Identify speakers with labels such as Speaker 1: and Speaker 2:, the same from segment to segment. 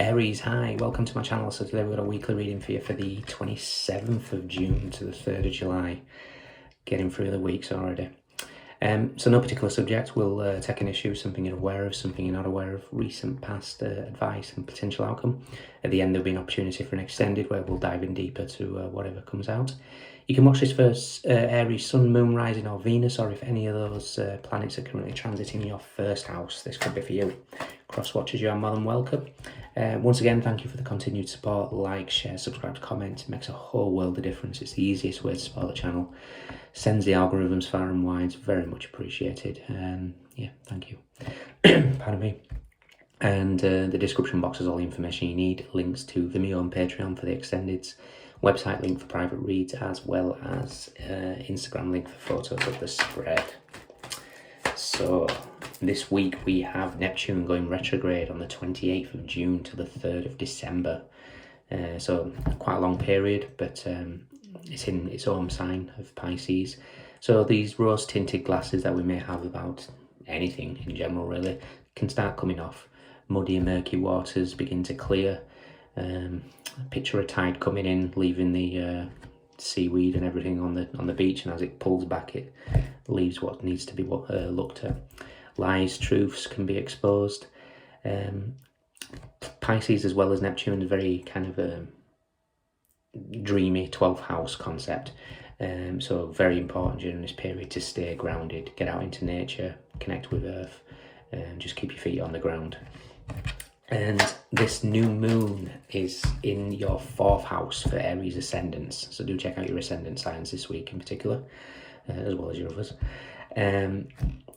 Speaker 1: Aries, hi, welcome to my channel. So today we've got a weekly reading for you for the 27th of June to the 3rd of July. Getting through the weeks already. So no particular subject. We'll take an issue, something you're aware of, something you're not aware of, recent past advice and potential outcome. At the end there'll be an opportunity for an extended where we'll dive in deeper to whatever comes out. You can watch this for Aries, Sun, Moon, Rising or Venus, or if any of those planets are currently transiting your first house, this could be for you. Cross watchers, you are more than welcome. Once again, thank you for the continued support. Like, share, subscribe, comment. It makes a whole world of difference. It's the easiest way to support the channel. Sends the algorithms far and wide. It's very much appreciated. Yeah, thank you. Pardon me. And the description box has all the information you need. Links to Vimeo and Patreon for the extendeds. Website link for private reads, as well as Instagram link for photos of the spread. So this week we have Neptune going retrograde on the 28th of June to the 3rd of December. So quite a long period, but it's in its own sign of Pisces. So these rose-tinted glasses that we may have about anything in general really can start coming off. Muddy and murky waters begin to clear. Picture a tide coming in, leaving the seaweed and everything on the beach, and as it pulls back it leaves what needs to be looked at. Lies, truths can be exposed. Pisces, as well as Neptune, is very kind of a dreamy 12th house concept. So very important during this period to stay grounded, get out into nature, connect with earth, and just keep your feet on the ground. And this new moon is in your 4th house for Aries ascendants. So do check out your ascendant signs this week in particular, as well as your others.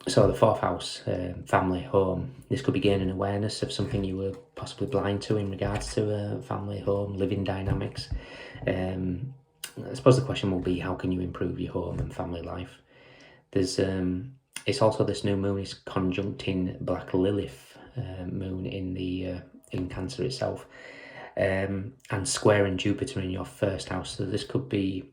Speaker 1: So the 4th house, family, home. This could be gaining awareness of something you were possibly blind to in regards to family, home, living dynamics. I suppose the question will be, how can you improve your home and family life? There's it's also, this new moon is conjuncting Black Lilith moon in Cancer itself, and squaring Jupiter in your 1st house. So this could be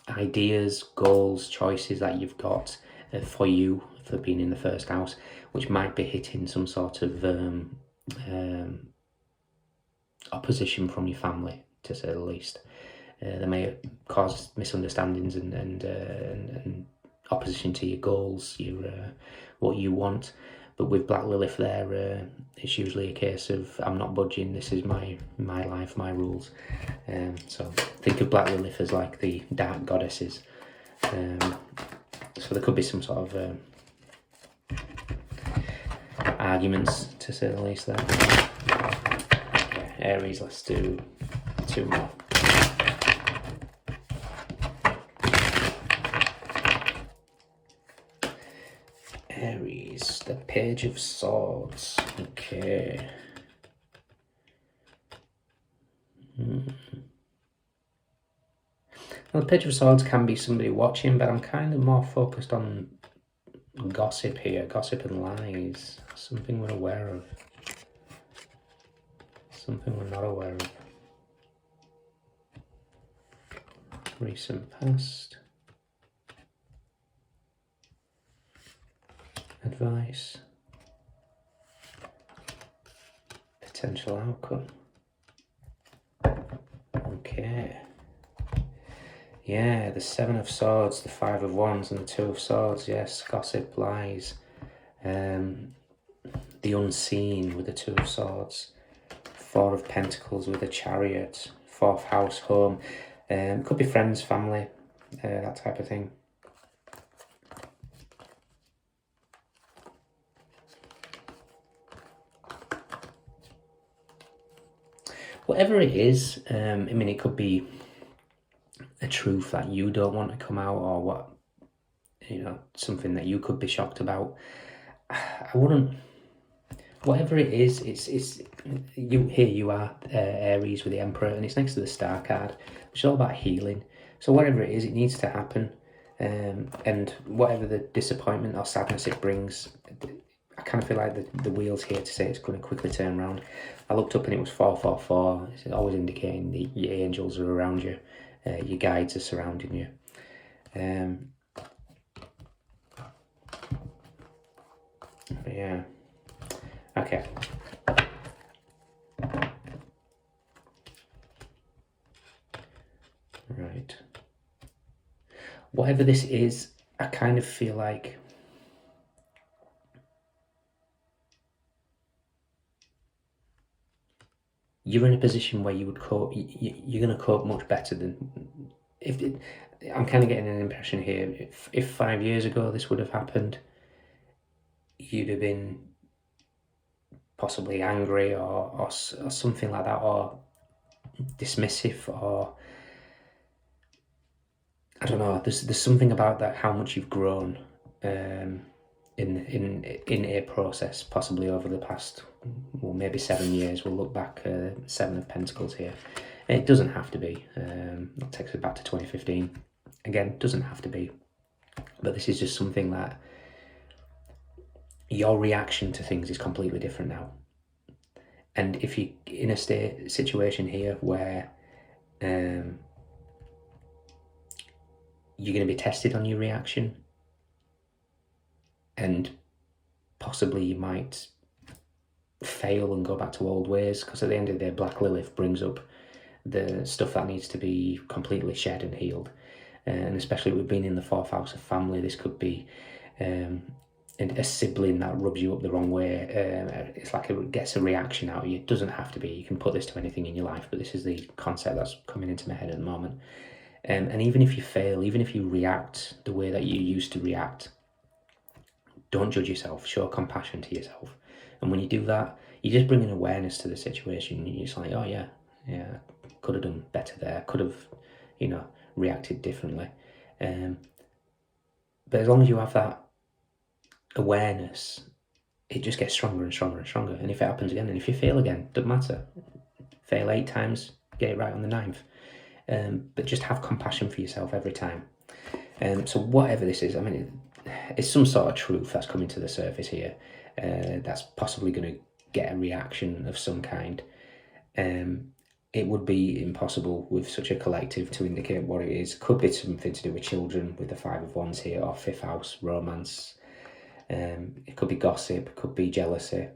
Speaker 1: ideas, goals, choices that you've got for you for being in the 1st house, which might be hitting some sort of opposition from your family, to say the least. They may cause misunderstandings and opposition to your goals, your what you want. But with Black Lilith there, it's usually a case of, I'm not budging, this is my life, my rules. So think of Black Lilith as like the dark goddesses. So there could be some sort of arguments, to say the least, there. Okay, Aries, let's do 2 more. Aries, the Page of Swords. Okay. Well, the Page of Swords can be somebody watching, but I'm kind of more focused on gossip here. Gossip and lies. Something we're aware of. Something we're not aware of. Recent past. Advice. Potential outcome. Okay. Yeah, the 7 of Swords, the 5 of Wands and the 2 of Swords. Yes, gossip, lies. The unseen with the 2 of Swords. 4 of Pentacles with a Chariot. 4th house, home. Could be friends, family, that type of thing. Whatever it is, I mean, it could be a truth that you don't want to come out, or what, you know, something that you could be shocked about. I wouldn't, whatever it is, it's you. Here you are, Aries with the Emperor, and it's next to the Star card, which is all about healing. So whatever it is, it needs to happen, and whatever the disappointment or sadness it brings, I kind of feel like the wheel's here to say it's going to quickly turn around. I looked up and it was 444. It's always indicating that your angels are around you, your guides are surrounding you. But yeah. Okay. whatever this is, I kind of feel like you're in a position where you would cope. You're going to cope much better than if. I'm kind of getting an impression here. If 5 years ago this would have happened, you'd have been possibly angry or something like that, or dismissive, or I don't know. There's something about that, how much you've grown in a process, possibly over the past, well, maybe 7 years. We'll look back, 7 of Pentacles here. It doesn't have to be. That takes us back to 2015. Again, doesn't have to be. But this is just something that your reaction to things is completely different now. And if you're in a situation here where you're going to be tested on your reaction, and possibly you might fail and go back to old ways, because at the end of the day, Black Lilith brings up the stuff that needs to be completely shed and healed. And especially with being in the 4th house of family, this could be a sibling that rubs you up the wrong way. It's like it gets a reaction out of you. It doesn't have to be. You can put this to anything in your life, but this is the concept that's coming into my head at the moment. And even if you fail, even if you react the way that you used to react, don't judge yourself. Show compassion to yourself. And when you do that, you just bring an awareness to the situation. You're just like, oh yeah, could have done better there. Could have, reacted differently. But as long as you have that awareness, it just gets stronger and stronger and stronger. And if it happens again, and if you fail again, doesn't matter. Fail 8 times, get it right on the 9th. But just have compassion for yourself every time. So whatever this is, I mean, it's some sort of truth that's coming to the surface here. That's possibly going to get a reaction of some kind. It would be impossible with such a collective to indicate what it is. Could be something to do with children with the 5 of Wands here, or 5th house, romance. It could be gossip, it could be jealousy.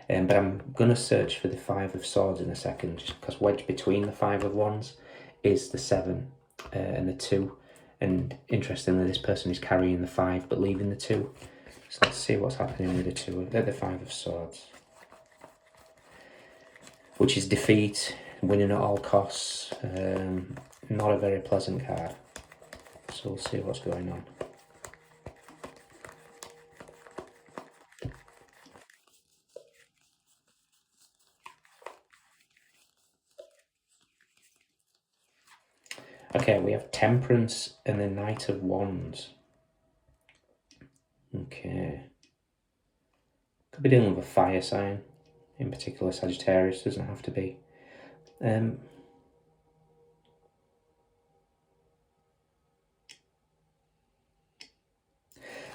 Speaker 1: But I'm going to search for the 5 of Swords in a second, just because wedged between the 5 of Wands is the 7 and the 2. And interestingly, this person is carrying the 5 but leaving the 2. So let's see what's happening with the 2. They're the 5 of Swords, which is defeat, winning at all costs. Not a very pleasant card. So we'll see what's going on. Okay, we have Temperance and the Knight of Wands. Okay. Could be dealing with a fire sign, in particular Sagittarius, doesn't have to be.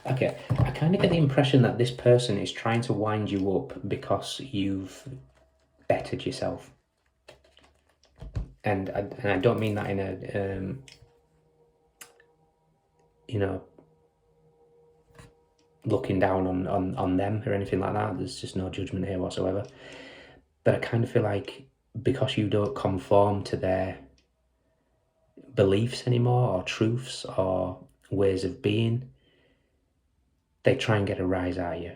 Speaker 1: Okay, I kind of get the impression that this person is trying to wind you up because you've bettered yourself. And I don't mean that in a, looking down on them or anything like that. There's just no judgment here whatsoever. But I kind of feel like because you don't conform to their beliefs anymore, or truths, or ways of being, they try and get a rise out of you.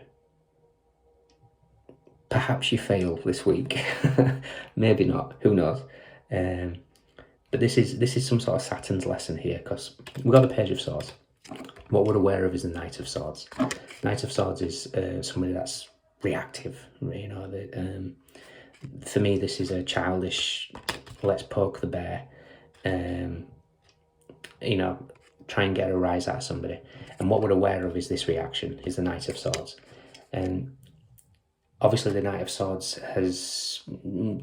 Speaker 1: Perhaps you fail this week. Maybe not. Who knows? But this is some sort of Saturn's lesson here, because we've got the Page of Swords. What we're aware of is the Knight of Swords. Knight of Swords is somebody that's reactive. For me, this is a childish, let's poke the bear. Try and get a rise out of somebody. And what we're aware of is this reaction, is the Knight of Swords. And obviously the Knight of Swords has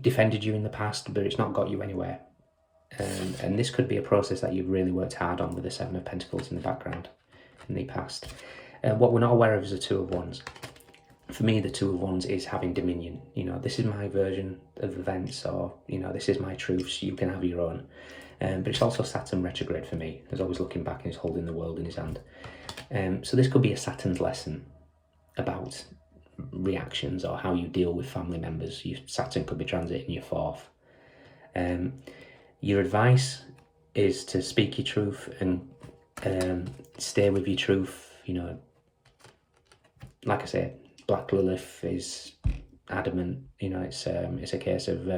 Speaker 1: defended you in the past, but it's not got you anywhere. And this could be a process that you've really worked hard on with the 7 of Pentacles in the background in the past. What we're not aware of is the 2 of Wands. For me, the 2 of Wands is having dominion. This is my version of events, or, this is my truths, you can have your own. But it's also Saturn retrograde for me. He's always looking back and he's holding the world in his hand. So this could be a Saturn's lesson about reactions, or how you deal with family members. Saturn could be transiting your 4th. Your advice is to speak your truth and Stay with your truth. You know, like I said, Black Lilith is adamant. You know, it's a case of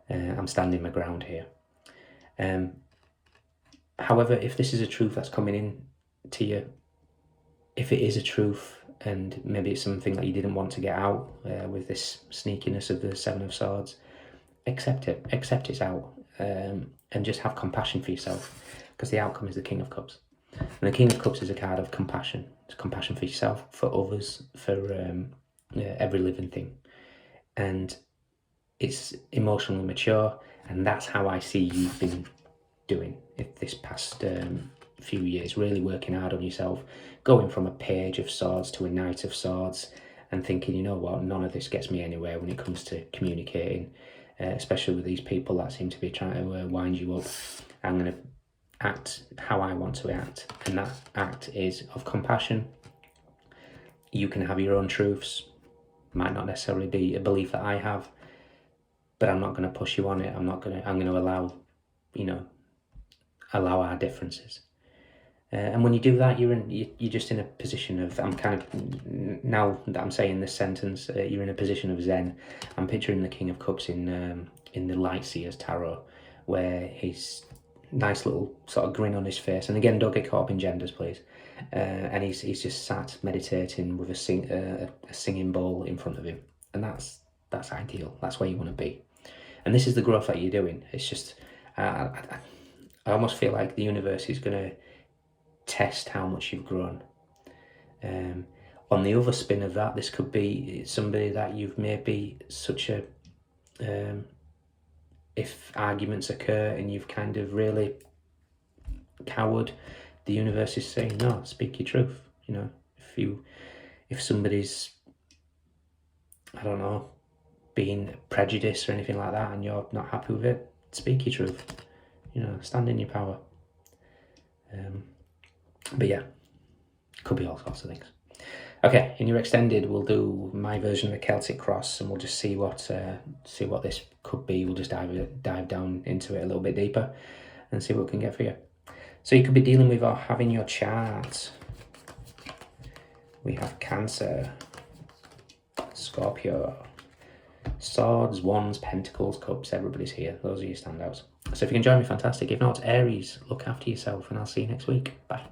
Speaker 1: I'm standing my ground here. However, if this is a truth that's coming in to you, if it is a truth, and maybe it's something that you didn't want to get out with this sneakiness of the Seven of Swords, accept it. Accept it's out, and just have compassion for yourself, because the outcome is the King of Cups. And the King of Cups is a card of compassion. It's compassion for yourself, for others, for every living thing. And it's emotionally mature, and that's how I see you've been doing it this past few years, really working hard on yourself, going from a Page of Swords to a Knight of Swords, and thinking, you know what, none of this gets me anywhere when it comes to communicating, especially with these people that seem to be trying to wind you up. I'm going to act how I want to act, and that act is of compassion. You can have your own truths, might not necessarily be a belief that I have, but I'm not going to push you on it. I'm going to allow, you know, allow our differences. And when you do that, you're just in a position of, I'm kind of, now that I'm saying this sentence, you're in a position of Zen. I'm picturing the King of Cups in the Light Seers Tarot, where he's nice little sort of grin on his face. And again, don't get caught up in genders, please. And he's just sat meditating with a singing bowl in front of him. And that's ideal. That's where you want to be. And this is the growth that you're doing. It's just, I almost feel like the universe is going to test how much you've grown. On the other spin of that, this could be somebody that you've maybe such a, if arguments occur and you've kind of really cowered, the universe is saying, no, speak your truth. You know, if somebody's, I don't know, being prejudiced or anything like that, and you're not happy with it, speak your truth. You know, stand in your power. But yeah, could be all sorts of things. Okay, in your extended, we'll do my version of a Celtic cross, and we'll just see what this could be. We'll just dive down into it a little bit deeper and see what we can get for you. So you could be dealing with or having your chart. We have Cancer, Scorpio, Swords, Wands, Pentacles, Cups. Everybody's here. Those are your standouts. So if you can join me, fantastic. If not, Aries, look after yourself, and I'll see you next week. Bye.